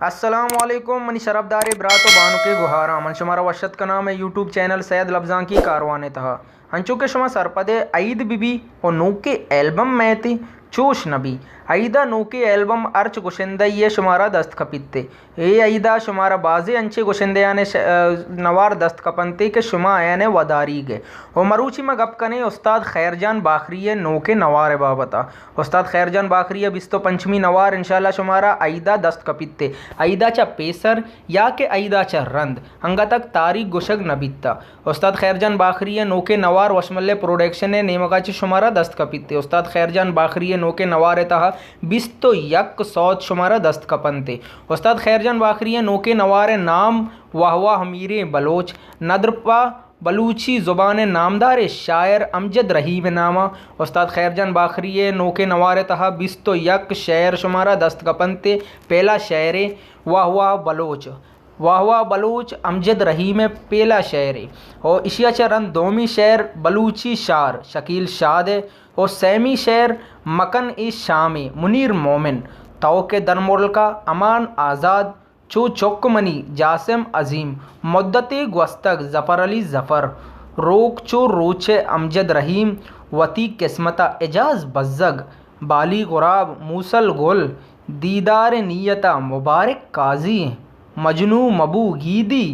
अस्सलामुअलैकुम मनी शरफदारी ब्रातो बानु के गुहारा मन शुमारा वशत का नाम है यूट्यूब चैनल सैयद लबजानकी कारवान तहा अंचुके शुमा सरपदे ईद बीबी और नोके एल्बम में थी चोश नबी ईदा नोके एल्बम अर्च गुशिंदा ये शुमारा दस्त खपित्ते ए ईदा शुमारा बाजे अंचे गुशिंदे ने नवार दस्त कपनते के शुमा आने वदारी गए और मरूची में गप कने उस्ताद खैरजान बाखरी नोके नवार बाबता उस्ताद खैरजान बाखरी बिस्तो पंचमी नवार इंशाल्लाह शुमारा ईदा दस्त कपित्ते ईदा चा पेसर या के ईदा चा रंद हंगा तक तारीख गुशग नबित्ता उस्ताद खैरजान बाखरी नोके नवार वशमल्ले प्रोडक्शन ने नेमगाची शुमारा दस्त कपित्ते उस्ताद खैरजान बाखरी नोके नवार तहा बिस्तो यक सौत शुमारा दस्त कपनते उस्ताद खैरजान बाखरी नोके नवार नाम वाहवा मीरे बलोच नदरपा बलूची ज़ुबान नामदार शायर अमजद रहीम नामा उस्ताद खैरजान बाखरी नोके नवार तहा बिस्तो यक शेर शुमारा दस्त कपनते पहला शेर वाहवा बलोच अमजद रहीम पहला शेर और इशिया चरन दोमी शेर बलूची शार शकील शाद और सैमी शेर मकन ए शामी मुनीर मोमिन तौके दरमोल का अमान आज़ाद चो चौकमनी जासिम अजीम मुद्दते ग्वस्तक ज़फ़र अली ज़फ़र रोक चो रोचे अमजद रहीम वती किस्मता एजाज बज़्ज़ग बाली गुराब मूसल गुल दीदार नीयता मुबारक काजी मजनू मबू गीदी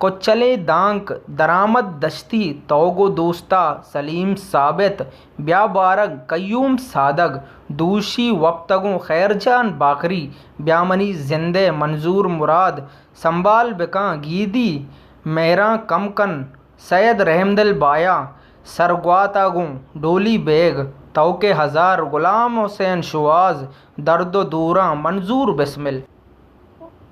कोचले दांक दरामद दश्ती तोगो दोस्ता सलीम साबित ब्याबारग कयूम सादग दूशी वक्तगों खैरजान बाकरी ब्यामनी जिंदे मंजूर मुराद संभाल बिका गीदी मेहरा कमकन सैयद रहमदिल बाया सरगवातागों डोली बेग तौके हज़ार गुलाम हुसैन शुआज दर्दो दूरा मंजूर बिस्मिल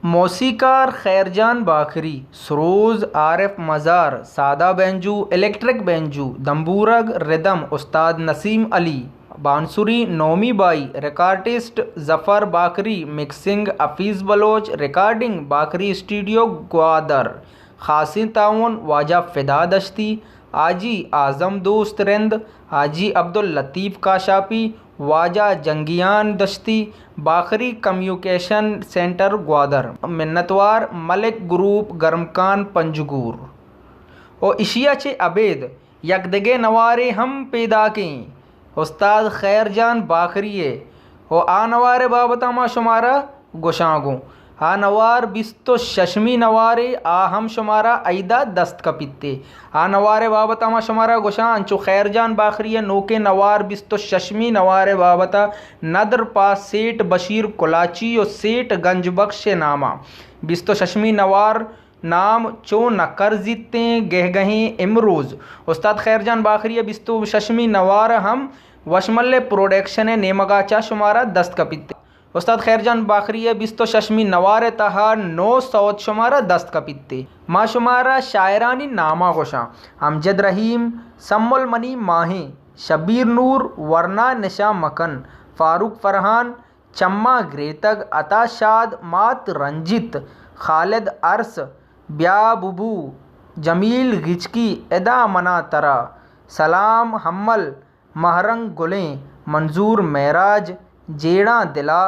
मौसीकार खैरजान बाखरी सरोज आरिफ मज़ार सादा बेंजू इलेक्ट्रिक बेंजू दम्बूरग रिदम उस्ताद नसीम अली बांसुरी नौमी बाई रिकॉर्डिस्ट ज़फ़र बाकरी मिक्सिंग अफीज़ बलोच रिकॉर्डिंग बाकरी स्टूडियो ग्वादर खासी ताउन वाजा फ़िदा दश्ती आजी आज़म दोस्त Rind Haji Abdul Latif Kashapi Waja Jangiyan Dashti Bakhri communication centre Gwadar Minnatwar Malik group Garmkan Panjgur और इशिया चे अबेद यकदगे नवारे हम पैदा कें उस्ताद खैरजान बाखरी और आ नवारे बाबता शुमारा गुशागों आ नवार बिस्तो शशमी नवारे आ हम शुमारा ईदा दस्त कपित्ते आ नवारे बाबता शुमारा गुशा अंचो खैरजान बाखरी नोके नवार बिस्तो शशमी नवारे बाबता नदर पा सेठ बशीर कुलाची और सेठ गंज बख्श नामा बिस्तो शशमी नवार नाम चो नकर जीते गहगहें इमरोज़ उस्ताद खैरजान बाखरी बिस्तो शशमी नवार हम वशमल्ले प्रोडक्शन नेमगाचा शुमारा दस्त कपित्ते उस्ताद खैरजान बाखरी बिस्तो शशमी नवार तहा 900 शुमारा दस्त कपित्ते माँ शुमारा शायरानी नामा गोशा अमजद रहीम सम्मुल मनी माहे शबीर नूर वरना निशा मकन फारूक फरहान चम्मा ग्रेतग अताशाद मात रंजित खालिद अरस ब्या बुबू जमील गिचकी एदा मना तरा सलाम हम्मल महरंग गुलें मंजूर महराज जेड़ा दिला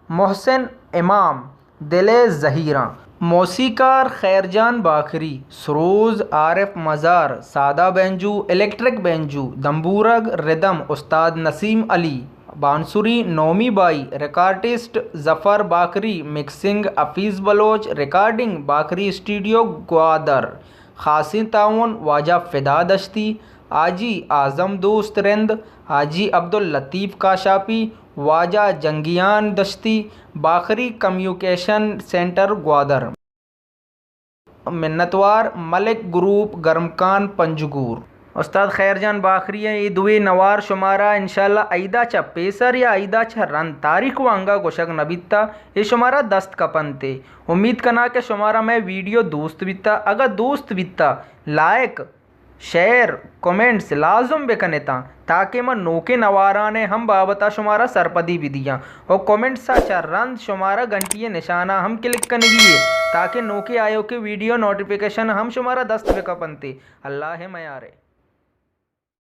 मोहसिन इमाम दिले ज़हीरा मौसीकार खैरजान बाखरी सरोज आरिफ मज़ार सादा बेंजू इलेक्ट्रिक बेंजू दम्बूरग रिदम उस्ताद नसीम अली बांसुरी नौमी बाई रिकॉर्डिस्ट ज़फ़र बाकरी मिक्सिंग अफीज़ बलोच रिकॉर्डिंग बाकरी स्टूडियो ग्वादर खासी ताउन वाजा फ़िदा दश्ती आजी आज़म दोस्त Rind Haji Abdul Latif Kashapi Waja Jangiyan Dashti Bakhri communication centre Gwadar Minnatwar Malik group Garmkan Panjgur Ustad Khairjan बाखरी ये दुए नवार शुमारा इंशाल्लाह ईदा चा पेसर या ईदा चा रन तारीख वांगा गोशक नबित्ता ये शुमारा दस्त कपनते उम्मीद करना के शुमारा मैं वीडियो दोस्त बित्ता अगर दोस्त बित्ता लाइक शेयर कमेंट्स लाजुम बेकनेता ताकि मैं नोके नवारा ने हम बाबता शुमारा सरपदी भी दिया और कमेंट सा रंद शुमारा घंटिये निशाना हम क्लिक करने दिए ताकि नोके आयो के वीडियो नोटिफिकेशन हम शुमारा दस्त बेकपनते अल्लाह मयारे।